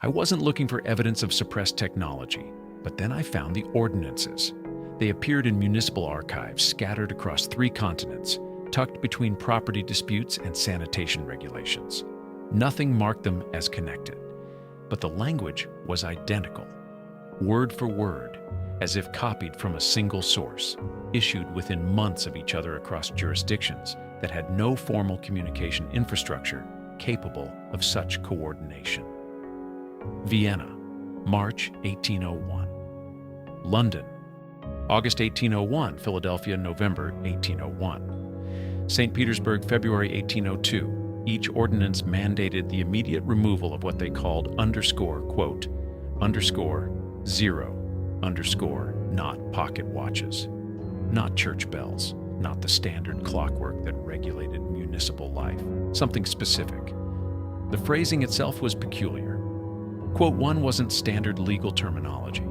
I wasn't looking for evidence of suppressed technology, but then I found the ordinances. They appeared in municipal archives scattered across 3 continents, tucked between property disputes and sanitation regulations. Nothing marked them as connected, but the language was identical, word for word, as if copied from a single source, issued within months of each other across jurisdictions that had no formal communication infrastructure capable of such coordination. Vienna, March 1801. London, August 1801, Philadelphia, November 1801. St. Petersburg, February 1802. Each ordinance mandated the immediate removal of what they called quote, _0, not pocket watches, not church bells, not the standard clockwork that regulated municipal life, something specific. The phrasing itself was peculiar. Quote 1 wasn't standard legal terminology.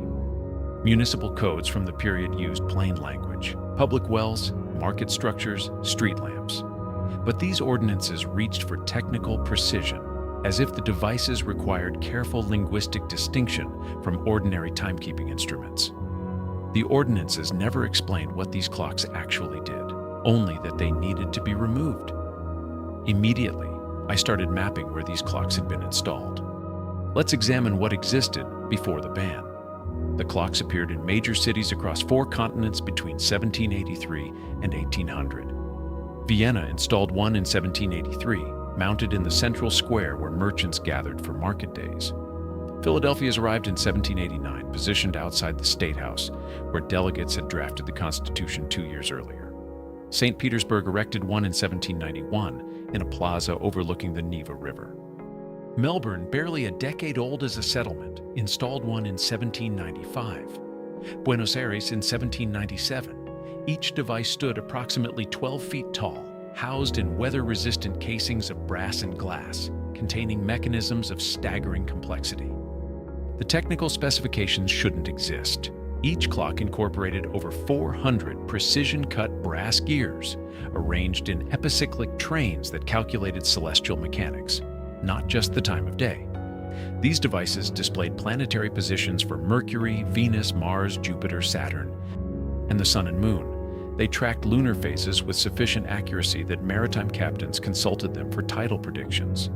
Municipal codes from the period used plain language, public wells, market structures, street lamps. But these ordinances reached for technical precision, as if the devices required careful linguistic distinction from ordinary timekeeping instruments. The ordinances never explained what these clocks actually did, only that they needed to be removed. Immediately, I started mapping where these clocks had been installed. Let's examine what existed before the ban. The clocks appeared in major cities across 4 continents between 1783 and 1800. Vienna installed one in 1783, mounted in the central square where merchants gathered for market days. Philadelphia's arrived in 1789, positioned outside the State House, where delegates had drafted the Constitution 2 years earlier. St. Petersburg erected one in 1791 in a plaza overlooking the Neva River. Melbourne, barely a decade old as a settlement, installed one in 1795. Buenos Aires in 1797. Each device stood approximately 12 feet tall, housed in weather-resistant casings of brass and glass, containing mechanisms of staggering complexity. The technical specifications shouldn't exist. Each clock incorporated over 400 precision-cut brass gears, arranged in epicyclic trains that calculated celestial mechanics, not just the time of day. These devices displayed planetary positions for Mercury, Venus, Mars, Jupiter, Saturn, and the Sun and Moon. They tracked lunar phases with sufficient accuracy that maritime captains consulted them for tidal predictions.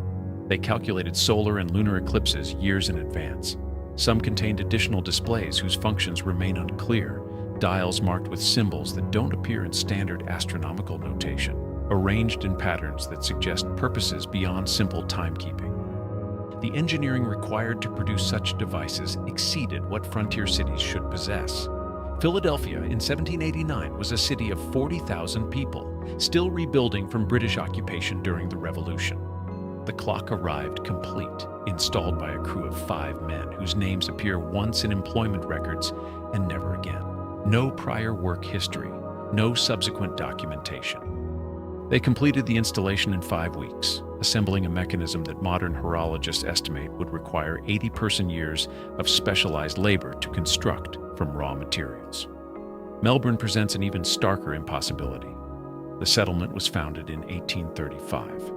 They calculated solar and lunar eclipses years in advance. Some contained additional displays whose functions remain unclear, dials marked with symbols that don't appear in standard astronomical notation, arranged in patterns that suggest purposes beyond simple timekeeping. The engineering required to produce such devices exceeded what frontier cities should possess. Philadelphia in 1789 was a city of 40,000 people, still rebuilding from British occupation during the Revolution. The clock arrived complete, installed by a crew of 5 men whose names appear once in employment records and never again. No prior work history, no subsequent documentation. They completed the installation in 5 weeks, assembling a mechanism that modern horologists estimate would require 80 person-years of specialized labor to construct from raw materials. Melbourne presents an even starker impossibility. The settlement was founded in 1835.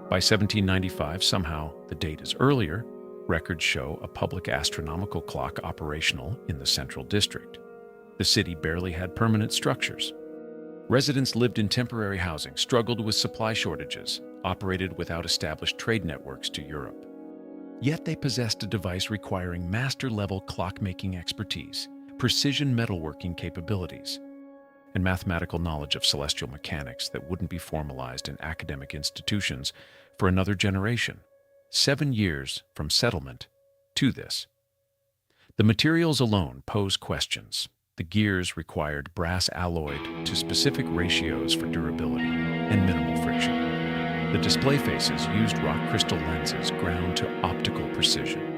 By 1795, somehow, the date is earlier, records show a public astronomical clock operational in the Central District. The city barely had permanent structures. Residents lived in temporary housing, struggled with supply shortages, operated without established trade networks to Europe. Yet they possessed a device requiring master-level clock-making expertise, precision metalworking capabilities, and mathematical knowledge of celestial mechanics that wouldn't be formalized in academic institutions for another generation, 7 years from settlement to this. The materials alone pose questions. The gears required brass alloyed to specific ratios for durability and minimal friction. The display faces used rock crystal lenses ground to optical precision.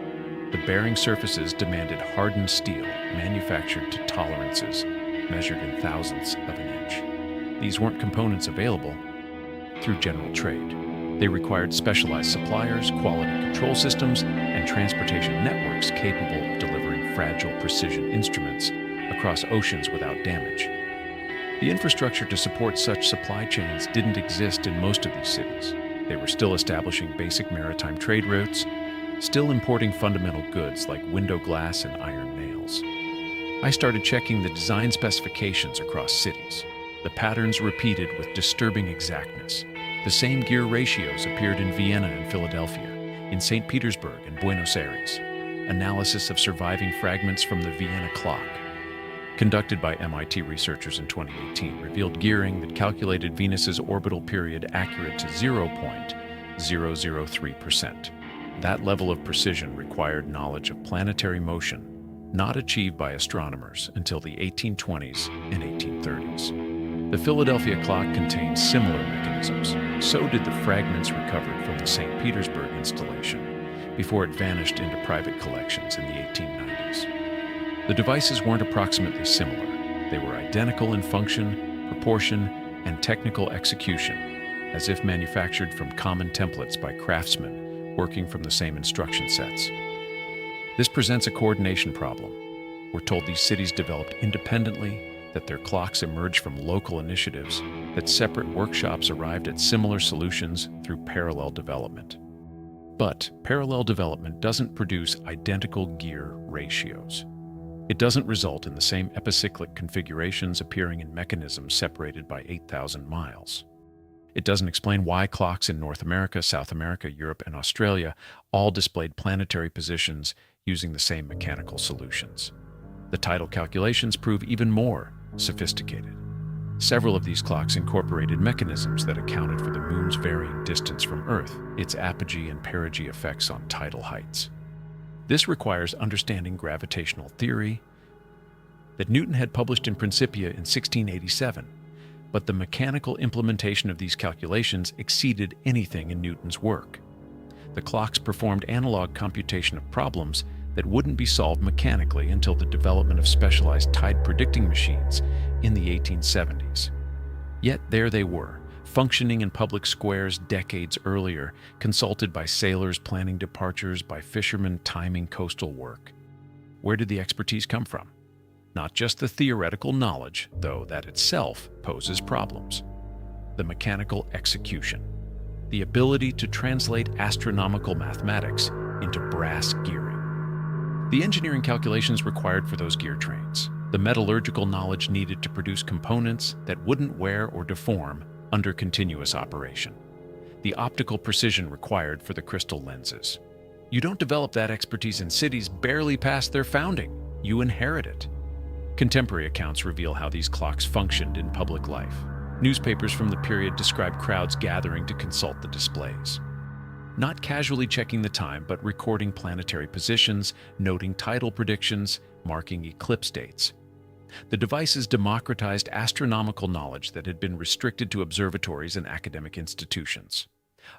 The bearing surfaces demanded hardened steel manufactured to tolerances measured in thousandths of an inch. These weren't components available through general trade. They required specialized suppliers, quality control systems, and transportation networks capable of delivering fragile precision instruments across oceans without damage. The infrastructure to support such supply chains didn't exist in most of these cities. They were still establishing basic maritime trade routes, still importing fundamental goods like window glass and iron nails. I started checking the design specifications across cities. The patterns repeated with disturbing exactness. The same gear ratios appeared in Vienna and Philadelphia, in St. Petersburg and Buenos Aires. Analysis of surviving fragments from the Vienna clock, conducted by MIT researchers in 2018, revealed gearing that calculated Venus's orbital period accurate to 0.003%. That level of precision required knowledge of planetary motion, not achieved by astronomers until the 1820s and 1830s. The Philadelphia clock contained similar mechanisms. So did the fragments recovered from the St. Petersburg installation, before it vanished into private collections in the 1890s. The devices weren't approximately similar. They were identical in function, proportion, and technical execution, as if manufactured from common templates by craftsmen working from the same instruction sets. This presents a coordination problem. We're told these cities developed independently, that their clocks emerged from local initiatives, that separate workshops arrived at similar solutions through parallel development. But parallel development doesn't produce identical gear ratios. It doesn't result in the same epicyclic configurations appearing in mechanisms separated by 8,000 miles. It doesn't explain why clocks in North America, South America, Europe, and Australia all displayed planetary positions using the same mechanical solutions. The tidal calculations prove even more sophisticated. Several of these clocks incorporated mechanisms that accounted for the moon's varying distance from Earth, its apogee and perigee effects on tidal heights. This requires understanding gravitational theory that Newton had published in Principia in 1687, but the mechanical implementation of these calculations exceeded anything in Newton's work. The clocks performed analog computation of problems that wouldn't be solved mechanically until the development of specialized tide predicting machines in the 1870s. Yet there they were, functioning in public squares decades earlier, consulted by sailors planning departures, by fishermen timing coastal work. Where did the expertise come from? Not just the theoretical knowledge, though that itself poses problems. The mechanical execution. The ability to translate astronomical mathematics into brass gearing. The engineering calculations required for those gear trains. The metallurgical knowledge needed to produce components that wouldn't wear or deform under continuous operation. The optical precision required for the crystal lenses. You don't develop that expertise in cities barely past their founding. You inherit it. Contemporary accounts reveal how these clocks functioned in public life. Newspapers from the period describe crowds gathering to consult the displays. Not casually checking the time, but recording planetary positions, noting tidal predictions, marking eclipse dates. The devices democratized astronomical knowledge that had been restricted to observatories and academic institutions.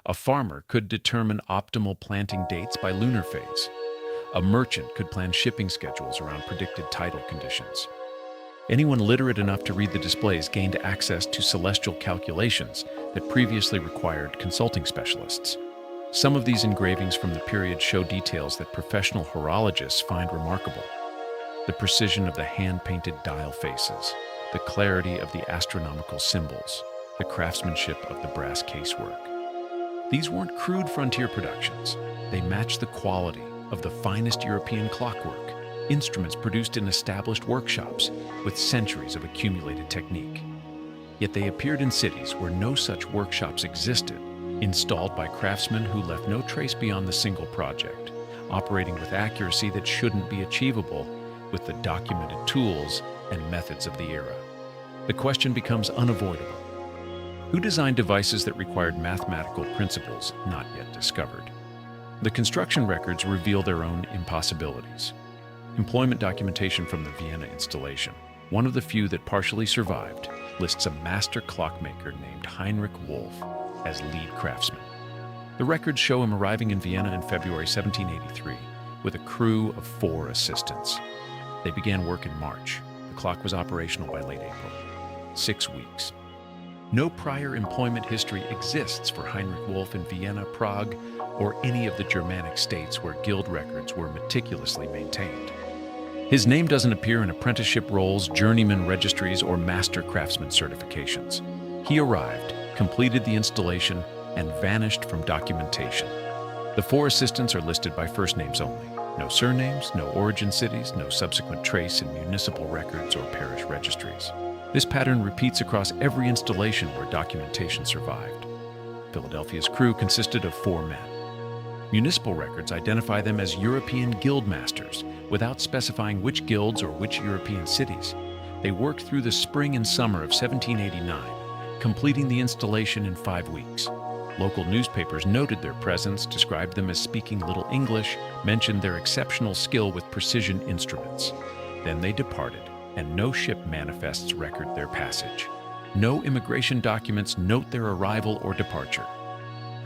A farmer could determine optimal planting dates by lunar phase. A merchant could plan shipping schedules around predicted tidal conditions. Anyone literate enough to read the displays gained access to celestial calculations that previously required consulting specialists. Some of these engravings from the period show details that professional horologists find remarkable. The precision of the hand-painted dial faces, the clarity of the astronomical symbols, the craftsmanship of the brass casework. These weren't crude frontier productions. They matched the quality of the finest European clockwork, instruments produced in established workshops with centuries of accumulated technique. Yet they appeared in cities where no such workshops existed, installed by craftsmen who left no trace beyond the single project, operating with accuracy that shouldn't be achievable with the documented tools and methods of the era. The question becomes unavoidable. Who designed devices that required mathematical principles not yet discovered? The construction records reveal their own impossibilities. Employment documentation from the Vienna installation, one of the few that partially survived, lists a master clockmaker named Heinrich Wolff as lead craftsman. The records show him arriving in Vienna in February 1783 with a crew of 4 assistants. They began work in March. The clock was operational by late April. 6 weeks. No prior employment history exists for Heinrich Wolff in Vienna, Prague, or any of the Germanic states where guild records were meticulously maintained. His name doesn't appear in apprenticeship rolls, journeyman registries, or master craftsman certifications. He arrived, completed the installation, and vanished from documentation. The 4 assistants are listed by first names only. No surnames, no origin cities, no subsequent trace in municipal records or parish registries. This pattern repeats across every installation where documentation survived. Philadelphia's crew consisted of 4 men. Municipal records identify them as European guild masters, without specifying which guilds or which European cities. They worked through the spring and summer of 1789, completing the installation in 5 weeks. Local newspapers noted their presence, described them as speaking little English, mentioned their exceptional skill with precision instruments. Then they departed, and no ship manifests record their passage. No immigration documents note their arrival or departure.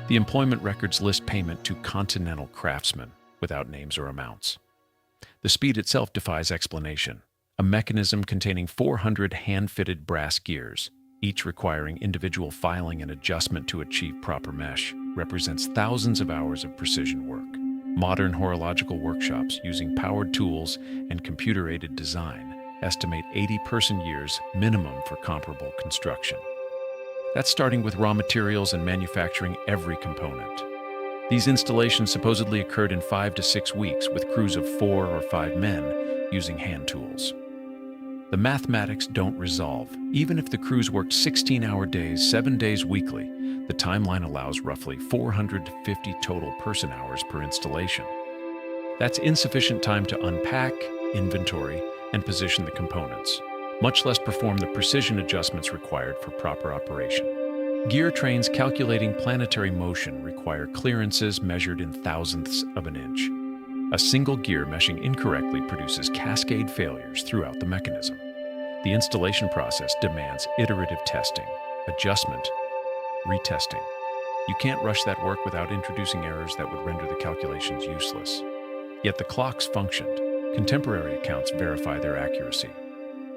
The employment records list payment to continental craftsmen, without names or amounts. The speed itself defies explanation. A mechanism containing 400 hand-fitted brass gears, each requiring individual filing and adjustment to achieve proper mesh, represents thousands of hours of precision work. Modern horological workshops using powered tools and computer-aided design estimate 80 person-years minimum for comparable construction. That's starting with raw materials and manufacturing every component. These installations supposedly occurred in 5 to 6 weeks with crews of 4 or 5 men using hand tools. The mathematics don't resolve. Even if the crews worked 16-hour days, 7 days weekly, the timeline allows roughly 450 total person-hours per installation. That's insufficient time to unpack, inventory, and position the components, much less perform the precision adjustments required for proper operation. Gear trains calculating planetary motion require clearances measured in thousandths of an inch. A single gear meshing incorrectly produces cascade failures throughout the mechanism. The installation process demands iterative testing, adjustment, retesting. You can't rush that work without introducing errors that would render the calculations useless. Yet the clocks functioned. Contemporary accounts verify their accuracy.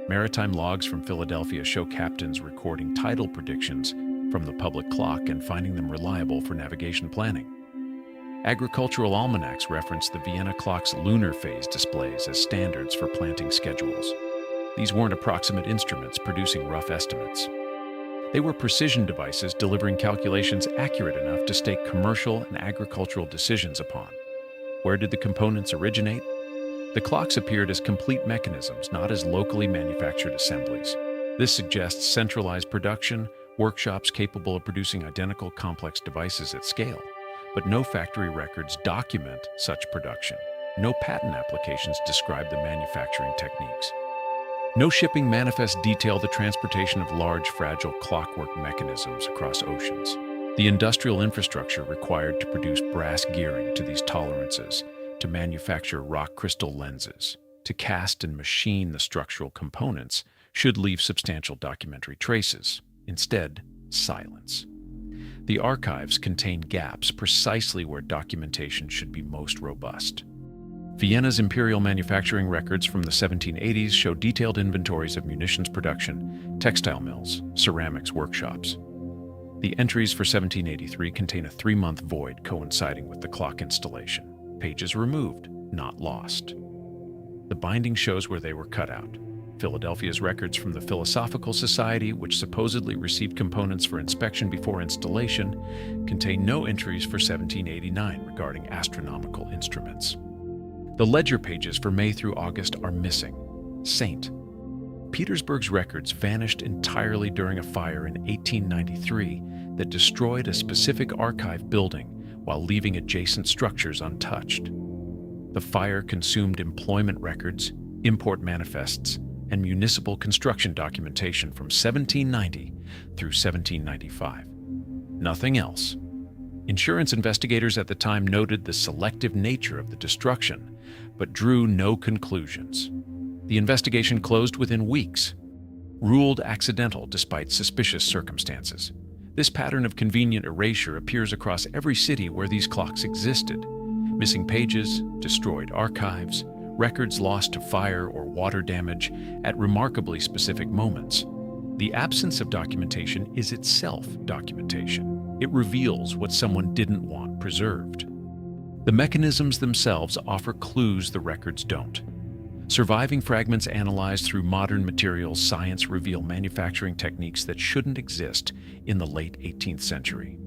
Maritime logs from Philadelphia show captains recording tidal predictions from the public clock and finding them reliable for navigation planning. Agricultural almanacs reference the Vienna clock's lunar phase displays as standards for planting schedules. These weren't approximate instruments producing rough estimates. They were precision devices delivering calculations accurate enough to stake commercial and agricultural decisions upon. Where did the components originate? The clocks appeared as complete mechanisms, not as locally manufactured assemblies. This suggests centralized production, workshops capable of producing identical complex devices at scale. But no factory records document such production. No patent applications describe the manufacturing techniques. No shipping manifests detail the transportation of large, fragile clockwork mechanisms across oceans. The industrial infrastructure required to produce brass gearing to these tolerances, to manufacture rock crystal lenses, to cast and machine the structural components, should leave substantial documentary traces. Instead, silence. The archives contain gaps precisely where documentation should be most robust. Vienna's imperial manufacturing records from the 1780s show detailed inventories of munitions production, textile mills, ceramics workshops. The entries for 1783 contain a 3-month void coinciding with the clock installation. Pages removed, not lost. The binding shows where they were cut out. Philadelphia's records from the Philosophical Society, which supposedly received components for inspection before installation, contain no entries for 1789 regarding astronomical instruments. The ledger pages for May through August are missing. St. Petersburg's records vanished entirely during a fire in 1893 that destroyed a specific archive building while leaving adjacent structures untouched. The fire consumed employment records, import manifests, and municipal construction documentation from 1790 through 1795. Nothing else. Insurance investigators at the time noted the selective nature of the destruction, but drew no conclusions. The investigation closed within weeks, ruled accidental despite suspicious circumstances. This pattern of convenient erasure appears across every city where these clocks existed. Missing pages, destroyed archives, records lost to fire or water damage at remarkably specific moments. The absence of documentation is itself documentation. It reveals what someone didn't want preserved. The mechanisms themselves offer clues the records don't. Surviving fragments analyzed through modern materials science reveal manufacturing techniques that shouldn't exist in the late 18th century.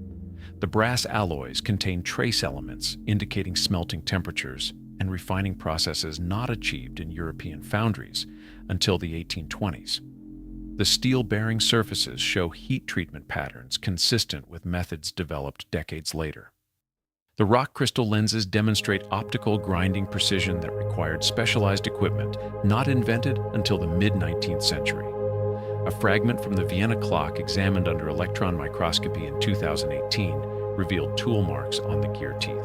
The brass alloys contain trace elements indicating smelting temperatures and refining processes not achieved in European foundries until the 1820s. The steel-bearing surfaces show heat treatment patterns consistent with methods developed decades later. The rock crystal lenses demonstrate optical grinding precision that required specialized equipment not invented until the mid-19th century. A fragment from the Vienna clock examined under electron microscopy in 2018 revealed tool marks on the gear teeth.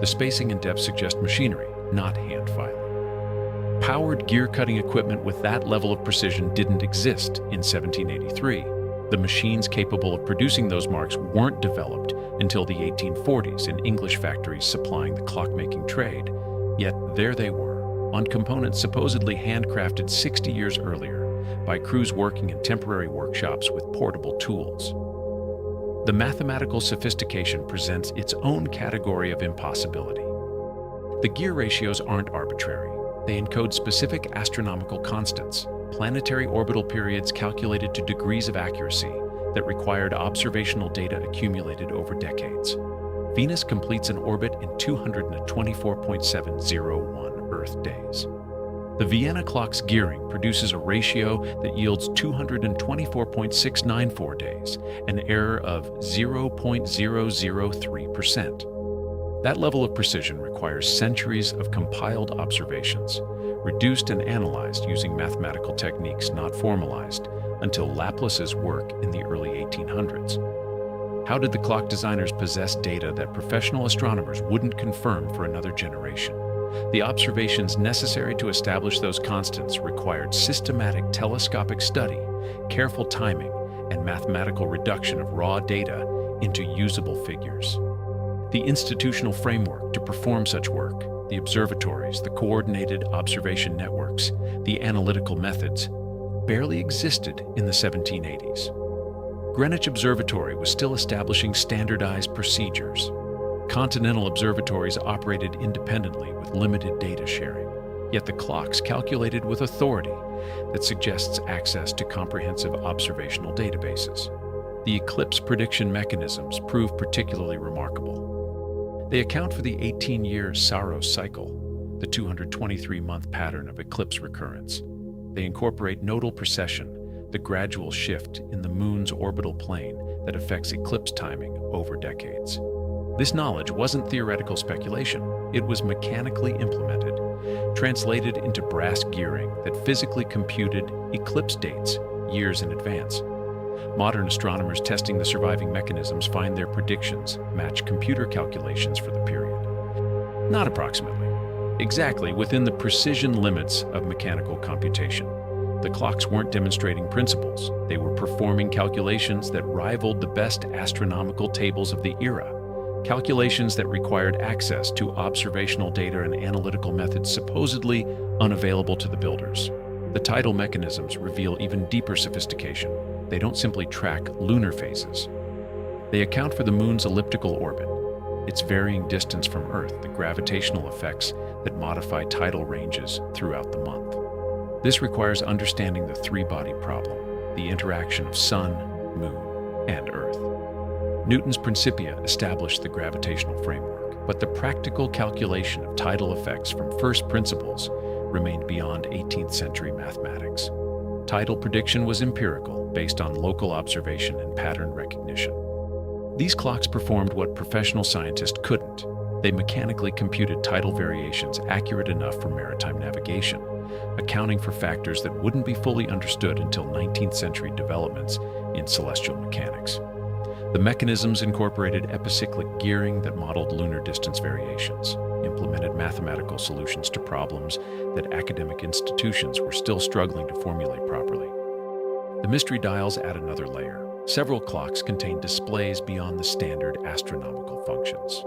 The spacing and depth suggest machinery, not hand filing. Powered gear-cutting equipment with that level of precision didn't exist in 1783. The machines capable of producing those marks weren't developed until the 1840s in English factories supplying the clockmaking trade. Yet there they were, on components supposedly handcrafted 60 years earlier by crews working in temporary workshops with portable tools. The mathematical sophistication presents its own category of impossibility. The gear ratios aren't arbitrary. They encode specific astronomical constants, planetary orbital periods calculated to degrees of accuracy that required observational data accumulated over decades. Venus completes an orbit in 224.701 Earth days. The Vienna clock's gearing produces a ratio that yields 224.694 days, an error of 0.003%. That level of precision requires centuries of compiled observations, reduced and analyzed using mathematical techniques not formalized until Laplace's work in the early 1800s. How did the clock designers possess data that professional astronomers wouldn't confirm for another generation? The observations necessary to establish those constants required systematic telescopic study, careful timing, and mathematical reduction of raw data into usable figures. The institutional framework to perform such work, the observatories, the coordinated observation networks, the analytical methods, barely existed in the 1780s. Greenwich Observatory was still establishing standardized procedures. Continental observatories operated independently with limited data sharing, yet the clocks calculated with authority that suggests access to comprehensive observational databases. The eclipse prediction mechanisms prove particularly remarkable. They account for the 18-year Saros cycle, the 223-month pattern of eclipse recurrence. They incorporate nodal precession, the gradual shift in the moon's orbital plane that affects eclipse timing over decades. This knowledge wasn't theoretical speculation. It was mechanically implemented, translated into brass gearing that physically computed eclipse dates years in advance. Modern astronomers testing the surviving mechanisms find their predictions match computer calculations for the period. Not approximately, exactly within the precision limits of mechanical computation. The clocks weren't demonstrating principles. They were performing calculations that rivaled the best astronomical tables of the era. Calculations that required access to observational data and analytical methods supposedly unavailable to the builders. The tidal mechanisms reveal even deeper sophistication. They don't simply track lunar phases. They account for the moon's elliptical orbit, its varying distance from Earth, the gravitational effects that modify tidal ranges throughout the month. This requires understanding the three-body problem, the interaction of Sun, Moon, and Earth. Newton's Principia established the gravitational framework, but the practical calculation of tidal effects from first principles remained beyond 18th century mathematics. Tidal prediction was empirical, based on local observation and pattern recognition. These clocks performed what professional scientists couldn't. They mechanically computed tidal variations accurate enough for maritime navigation, accounting for factors that wouldn't be fully understood until 19th century developments in celestial mechanics. The mechanisms incorporated epicyclic gearing that modeled lunar distance variations, implemented mathematical solutions to problems that academic institutions were still struggling to formulate properly. The mystery dials add another layer. Several clocks contain displays beyond the standard astronomical functions.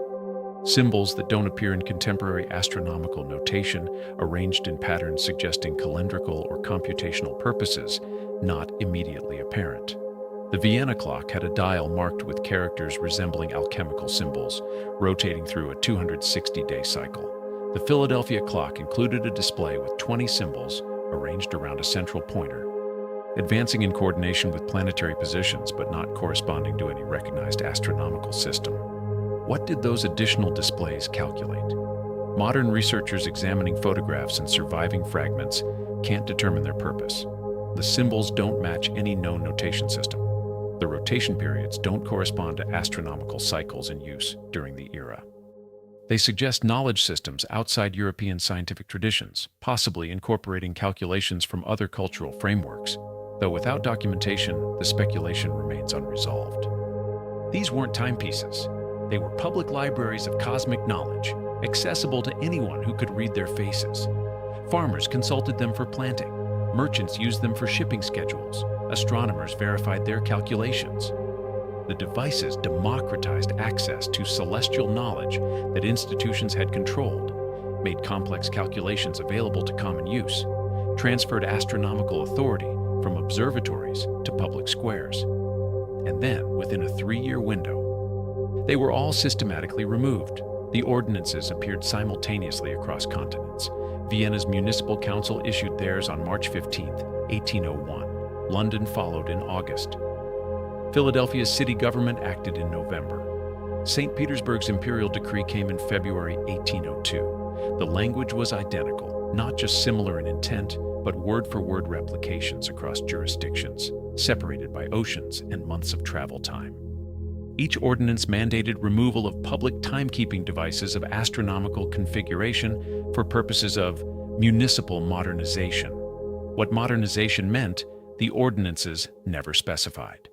Symbols that don't appear in contemporary astronomical notation, arranged in patterns suggesting calendrical or computational purposes, not immediately apparent. The Vienna clock had a dial marked with characters resembling alchemical symbols, rotating through a 260-day cycle. The Philadelphia clock included a display with 20 symbols arranged around a central pointer, advancing in coordination with planetary positions but not corresponding to any recognized astronomical system. What did those additional displays calculate? Modern researchers examining photographs and surviving fragments can't determine their purpose. The symbols don't match any known notation system. The rotation periods don't correspond to astronomical cycles in use during the era. They suggest knowledge systems outside European scientific traditions, possibly incorporating calculations from other cultural frameworks, though without documentation, the speculation remains unresolved. These weren't timepieces. They were public libraries of cosmic knowledge, accessible to anyone who could read their faces. Farmers consulted them for planting. Merchants used them for shipping schedules. Astronomers verified their calculations. The devices democratized access to celestial knowledge that institutions had controlled, made complex calculations available to common use, transferred astronomical authority from observatories to public squares. And then, within a 3-year window, they were all systematically removed. The ordinances appeared simultaneously across continents. Vienna's municipal council issued theirs on March 15, 1801. London followed in August. Philadelphia's city government acted in November. St. Petersburg's imperial decree came in February 1802. The language was identical, not just similar in intent, but word-for-word replications across jurisdictions, separated by oceans and months of travel time. Each ordinance mandated removal of public timekeeping devices of astronomical configuration for purposes of municipal modernization. What modernization meant, the ordinances never specified.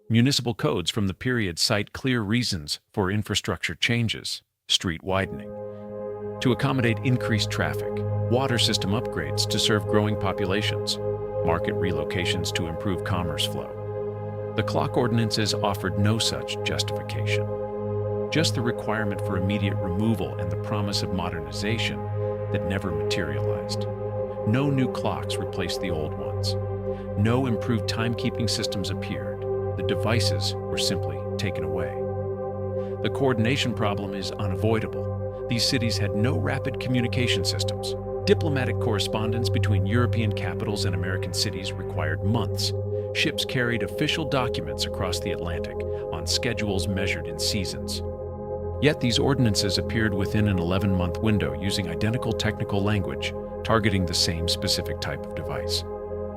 Municipal codes from the period cite clear reasons for infrastructure changes, street widening, to accommodate increased traffic, water system upgrades to serve growing populations, market relocations to improve commerce flow. The clock ordinances offered no such justification, just the requirement for immediate removal and the promise of modernization that never materialized. No new clocks replaced the old ones. No improved timekeeping systems appeared. The devices were simply taken away. The coordination problem is unavoidable. These cities had no rapid communication systems. Diplomatic correspondence between European capitals and American cities required months. Ships carried official documents across the Atlantic on schedules measured in seasons. Yet these ordinances appeared within an 11-month window using identical technical language, targeting the same specific type of device.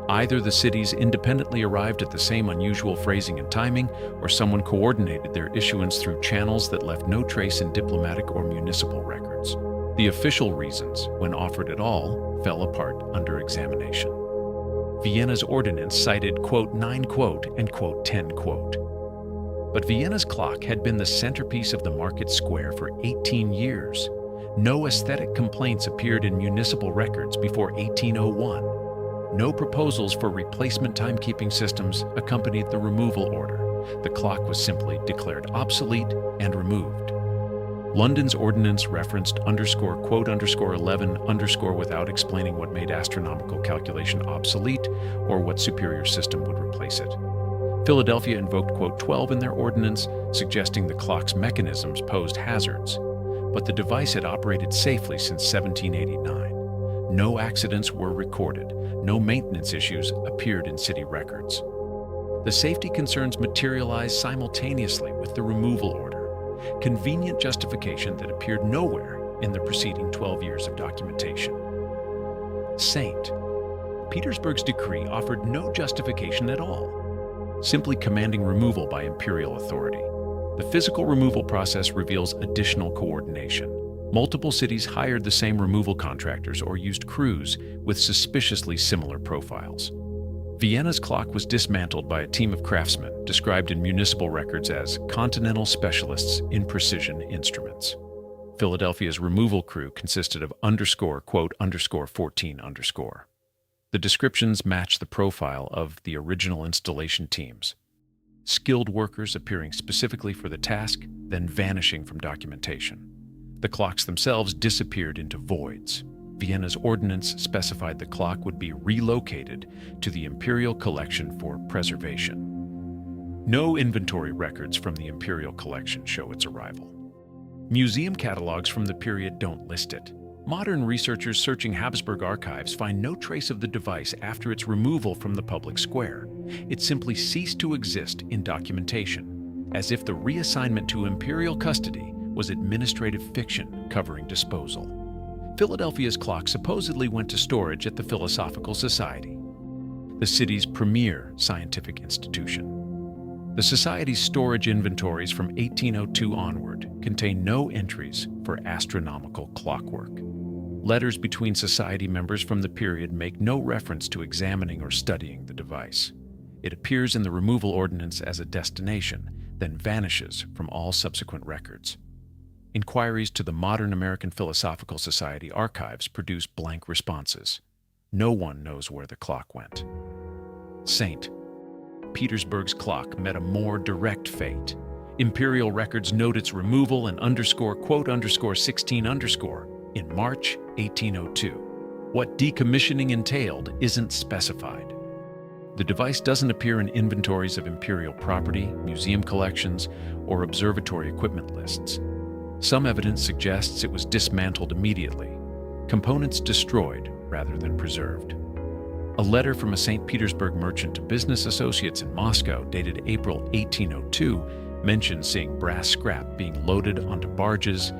Either the cities independently arrived at the same unusual phrasing and timing, or someone coordinated their issuance through channels that left no trace in diplomatic or municipal records. The official reasons, when offered at all, fell apart under examination. Vienna's ordinance cited, quote, 9, quote, and, quote, 10, quote. But Vienna's clock had been the centerpiece of the market square for 18 years. No aesthetic complaints appeared in municipal records before 1801. No proposals for replacement timekeeping systems accompanied the removal order. The clock was simply declared obsolete and removed. London's ordinance referenced underscore quote underscore 11 underscore without explaining what made astronomical calculation obsolete or what superior system would replace it. Philadelphia invoked quote 12 in their ordinance, suggesting the clock's mechanisms posed hazards. But the device had operated safely since 1789. No accidents were recorded. No maintenance issues appeared in city records. The safety concerns materialized simultaneously with the removal order, convenient justification that appeared nowhere in the preceding 12 years of documentation. St. Petersburg's decree offered no justification at all, simply commanding removal by imperial authority. The physical removal process reveals additional coordination. Multiple cities hired the same removal contractors or used crews with suspiciously similar profiles. Vienna's clock was dismantled by a team of craftsmen, described in municipal records as continental specialists in precision instruments. Philadelphia's removal crew consisted of underscore quote underscore 14 underscore. The descriptions match the profile of the original installation teams. Skilled workers appearing specifically for the task, then vanishing from documentation. The clocks themselves disappeared into voids. Vienna's ordinance specified the clock would be relocated to the imperial collection for preservation. No inventory records from the imperial collection show its arrival. Museum catalogs from the period don't list it. Modern researchers searching Habsburg archives find no trace of the device after its removal from the public square. It simply ceased to exist in documentation, as if the reassignment to imperial custody was administrative fiction covering disposal. Philadelphia's clock supposedly went to storage at the Philosophical Society, the city's premier scientific institution. The Society's storage inventories from 1802 onward contain no entries for astronomical clockwork. Letters between Society members from the period make no reference to examining or studying the device. It appears in the removal ordinance as a destination, then vanishes from all subsequent records. Inquiries to the modern American Philosophical Society archives produce blank responses. No one knows where the clock went. St. Petersburg's clock met a more direct fate. Imperial records note its removal and _16_ in March 1802. What decommissioning entailed isn't specified. The device doesn't appear in inventories of imperial property, museum collections, or observatory equipment lists. Some evidence suggests it was dismantled immediately, components destroyed rather than preserved. A letter from a St. Petersburg merchant to business associates in Moscow, dated April 1802, mentions seeing brass scrap being loaded onto barges,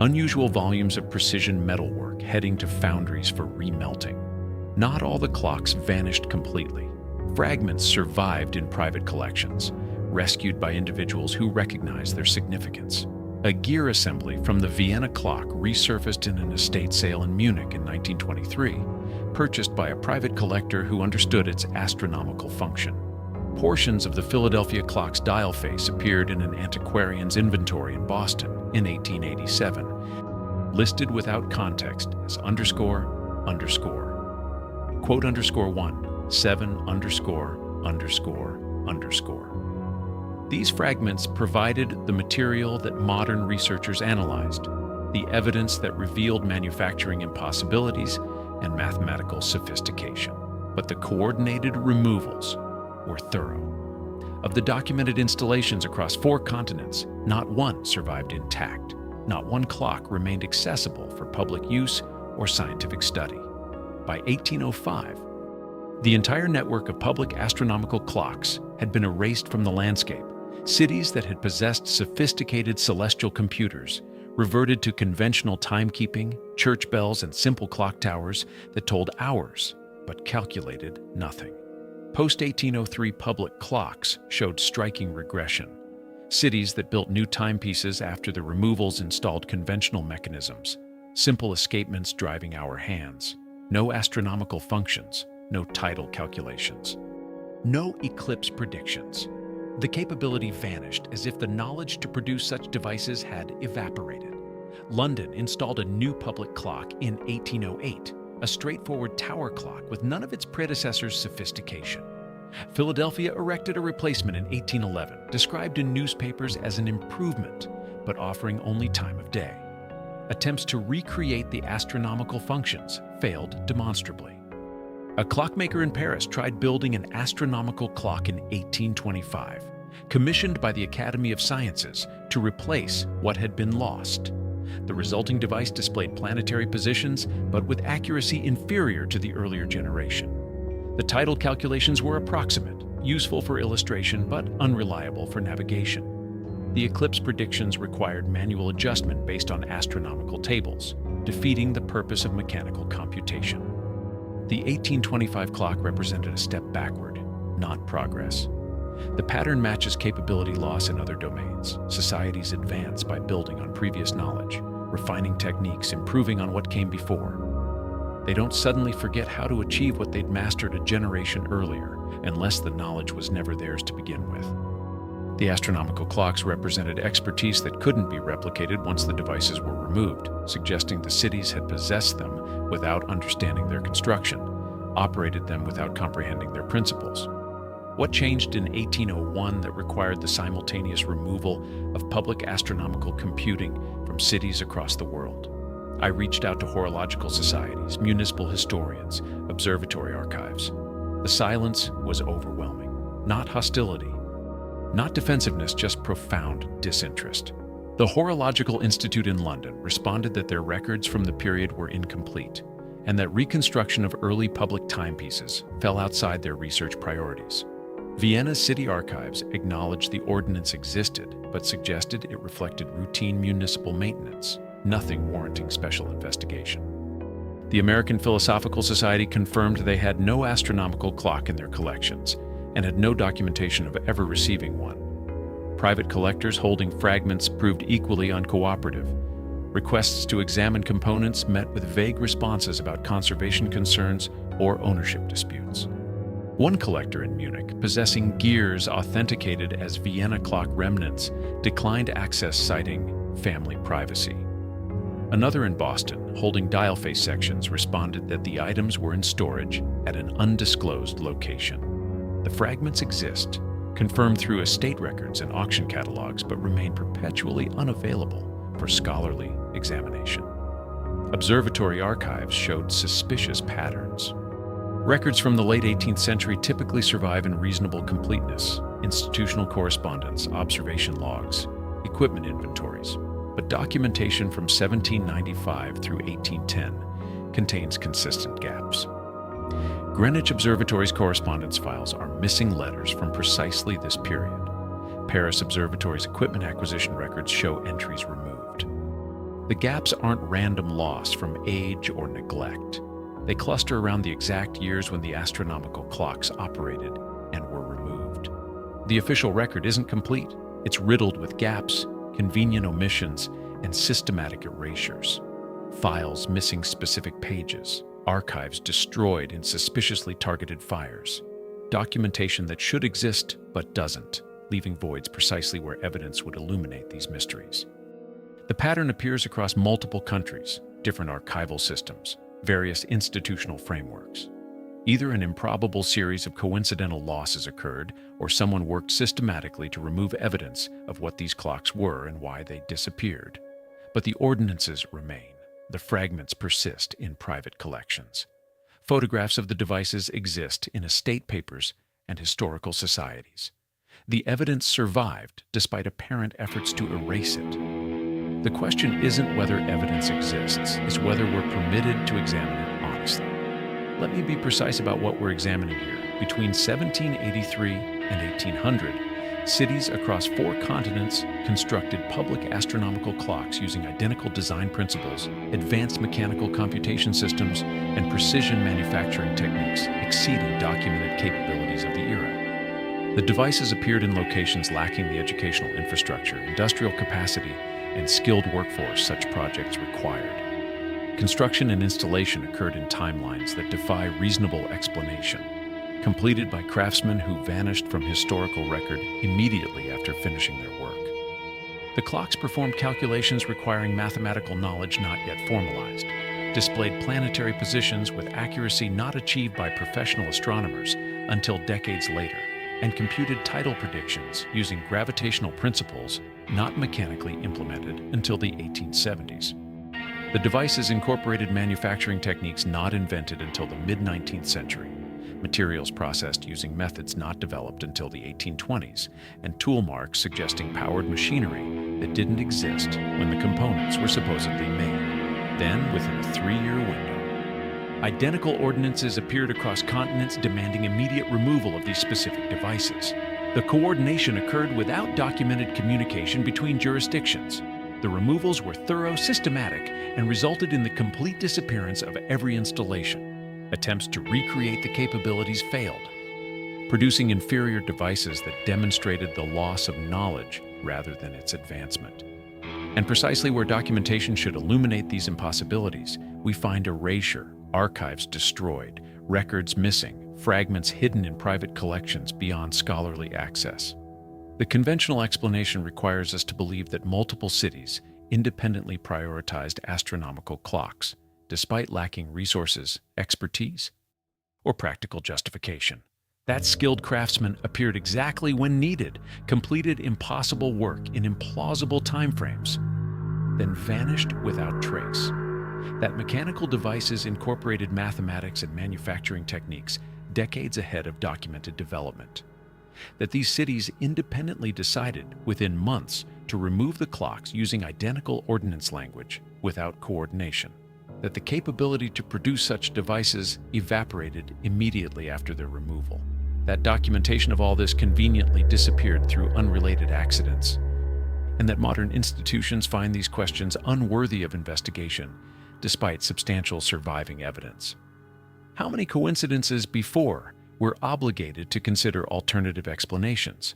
unusual volumes of precision metalwork heading to foundries for remelting. Not all the clocks vanished completely. Fragments survived in private collections, rescued by individuals who recognized their significance. A gear assembly from the Vienna clock resurfaced in an estate sale in Munich in 1923, purchased by a private collector who understood its astronomical function. Portions of the Philadelphia clock's dial face appeared in an antiquarian's inventory in Boston in 1887, listed without context as ___. Quote _1, 7____. These fragments provided the material that modern researchers analyzed, the evidence that revealed manufacturing impossibilities and mathematical sophistication. But the coordinated removals were thorough. Of the documented installations across 4 continents, not one survived intact. Not one clock remained accessible for public use or scientific study. By 1805, the entire network of public astronomical clocks had been erased from the landscape. Cities that had possessed sophisticated celestial computers reverted to conventional timekeeping, church bells, and simple clock towers that told hours but calculated nothing. Post-1803 public clocks showed striking regression. Cities that built new timepieces after the removals installed conventional mechanisms, simple escapements driving hour hands, no astronomical functions, no tidal calculations, no eclipse predictions. The capability vanished as if the knowledge to produce such devices had evaporated. London installed a new public clock in 1808, a straightforward tower clock with none of its predecessors' sophistication. Philadelphia erected a replacement in 1811, described in newspapers as an improvement, but offering only time of day. Attempts to recreate the astronomical functions failed demonstrably. A clockmaker in Paris tried building an astronomical clock in 1825, commissioned by the Academy of Sciences to replace what had been lost. The resulting device displayed planetary positions, but with accuracy inferior to the earlier generation. The tidal calculations were approximate, useful for illustration, but unreliable for navigation. The eclipse predictions required manual adjustment based on astronomical tables, defeating the purpose of mechanical computation. The 1825 clock represented a step backward, not progress. The pattern matches capability loss in other domains. Societies advance by building on previous knowledge, refining techniques, improving on what came before. They don't suddenly forget how to achieve what they'd mastered a generation earlier, unless the knowledge was never theirs to begin with. The astronomical clocks represented expertise that couldn't be replicated once the devices were removed, suggesting the cities had possessed them without understanding their construction, operated them without comprehending their principles. What changed in 1801 that required the simultaneous removal of public astronomical computing from cities across the world? I reached out to horological societies, municipal historians, observatory archives. The silence was overwhelming. Not hostility, not defensiveness, just profound disinterest. The Horological Institute in London responded that their records from the period were incomplete, and that reconstruction of early public timepieces fell outside their research priorities. Vienna's city archives acknowledged the ordinance existed, but suggested it reflected routine municipal maintenance, nothing warranting special investigation. The American Philosophical Society confirmed they had no astronomical clock in their collections and had no documentation of ever receiving one. Private collectors holding fragments proved equally uncooperative. Requests to examine components met with vague responses about conservation concerns or ownership disputes. One collector in Munich, possessing gears authenticated as Vienna clock remnants, declined access, citing family privacy. Another in Boston, holding dial face sections, responded that the items were in storage at an undisclosed location. The fragments exist, confirmed through estate records and auction catalogs, but remain perpetually unavailable for scholarly examination. Observatory archives showed suspicious patterns. Records from the late 18th century typically survive in reasonable completeness: institutional correspondence, observation logs, equipment inventories. But documentation from 1795 through 1810 contains consistent gaps. Greenwich Observatory's correspondence files are missing letters from precisely this period. Paris Observatory's equipment acquisition records show entries removed. The gaps aren't random loss from age or neglect. They cluster around the exact years when the astronomical clocks operated and were removed. The official record isn't complete. It's riddled with gaps, convenient omissions, and systematic erasures. Files missing specific pages, archives destroyed in suspiciously targeted fires, documentation that should exist but doesn't, leaving voids precisely where evidence would illuminate these mysteries. The pattern appears across multiple countries, different archival systems, various institutional frameworks. Either an improbable series of coincidental losses occurred, or someone worked systematically to remove evidence of what these clocks were and why they disappeared. But the ordinances remain. The fragments persist in private collections. Photographs of the devices exist in estate papers and historical societies. The evidence survived despite apparent efforts to erase it. The question isn't whether evidence exists, it's whether we're permitted to examine it honestly. Let me be precise about what we're examining here. Between 1783 and 1800, cities across 4 continents constructed public astronomical clocks using identical design principles, advanced mechanical computation systems, and precision manufacturing techniques exceeding documented capabilities of the era. The devices appeared in locations lacking the educational infrastructure, industrial capacity, and skilled workforce such projects required. Construction and installation occurred in timelines that defy reasonable explanation, completed by craftsmen who vanished from historical record immediately after finishing their work. The clocks performed calculations requiring mathematical knowledge not yet formalized, displayed planetary positions with accuracy not achieved by professional astronomers until decades later, and computed tidal predictions using gravitational principles not mechanically implemented until the 1870s. The devices incorporated manufacturing techniques not invented until the mid-19th century, materials processed using methods not developed until the 1820s, and tool marks suggesting powered machinery that didn't exist when the components were supposedly made. Then, within a 3-year window, identical ordinances appeared across continents demanding immediate removal of these specific devices. The coordination occurred without documented communication between jurisdictions. The removals were thorough, systematic, and resulted in the complete disappearance of every installation. Attempts to recreate the capabilities failed, producing inferior devices that demonstrated the loss of knowledge rather than its advancement. And precisely where documentation should illuminate these impossibilities, we find erasure, archives destroyed, records missing, fragments hidden in private collections beyond scholarly access. The conventional explanation requires us to believe that multiple cities independently prioritized astronomical clocks, despite lacking resources, expertise, or practical justification. That skilled craftsman appeared exactly when needed, completed impossible work in implausible timeframes, then vanished without trace. That mechanical devices incorporated mathematics and manufacturing techniques decades ahead of documented development. That these cities independently decided, within months, to remove the clocks using identical ordinance language without coordination. That the capability to produce such devices evaporated immediately after their removal. that documentation of all this conveniently disappeared through unrelated accidents, and that modern institutions find these questions unworthy of investigation, despite substantial surviving evidence. How many coincidences before were obligated to consider alternative explanations?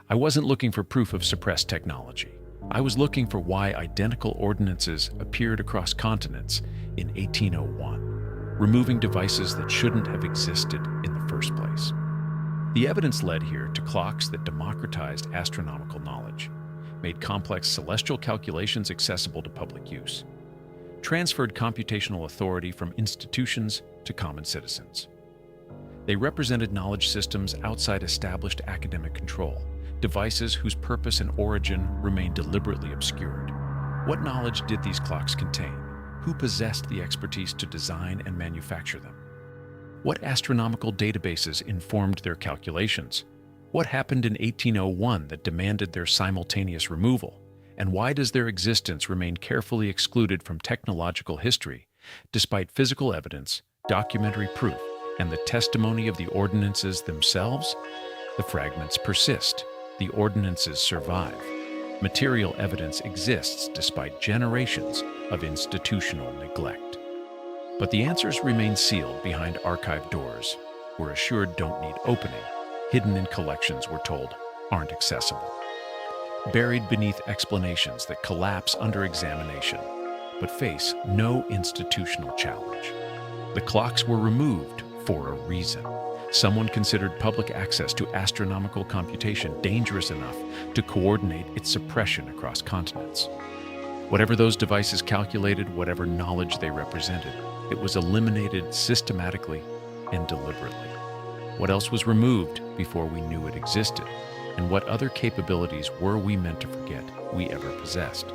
I wasn't looking for proof of suppressed technology. I was looking for why identical ordinances appeared across continents in 1801, removing devices that shouldn't have existed in the first place. The evidence led here to clocks that democratized astronomical knowledge, made complex celestial calculations accessible to public use, transferred computational authority from institutions to common citizens. They represented knowledge systems outside established academic control, devices whose purpose and origin remained deliberately obscured. What knowledge did these clocks contain? Who possessed the expertise to design and manufacture them? What astronomical databases informed their calculations? What happened in 1801 that demanded their simultaneous removal? And why does their existence remain carefully excluded from technological history, despite physical evidence, documentary proof, and the testimony of the ordinances themselves? The fragments persist. The ordinances survive. Material evidence exists despite generations of institutional neglect. But the answers remain sealed behind archive doors. We're assured don't need opening. Hidden in collections, we're told, aren't accessible. Buried beneath explanations that collapse under examination, but face no institutional challenge. The clocks were removed for a reason. Someone considered public access to astronomical computation dangerous enough to coordinate its suppression across continents. Whatever those devices calculated, whatever knowledge they represented, it was eliminated systematically and deliberately. What else was removed before we knew it existed? And what other capabilities were we meant to forget we ever possessed?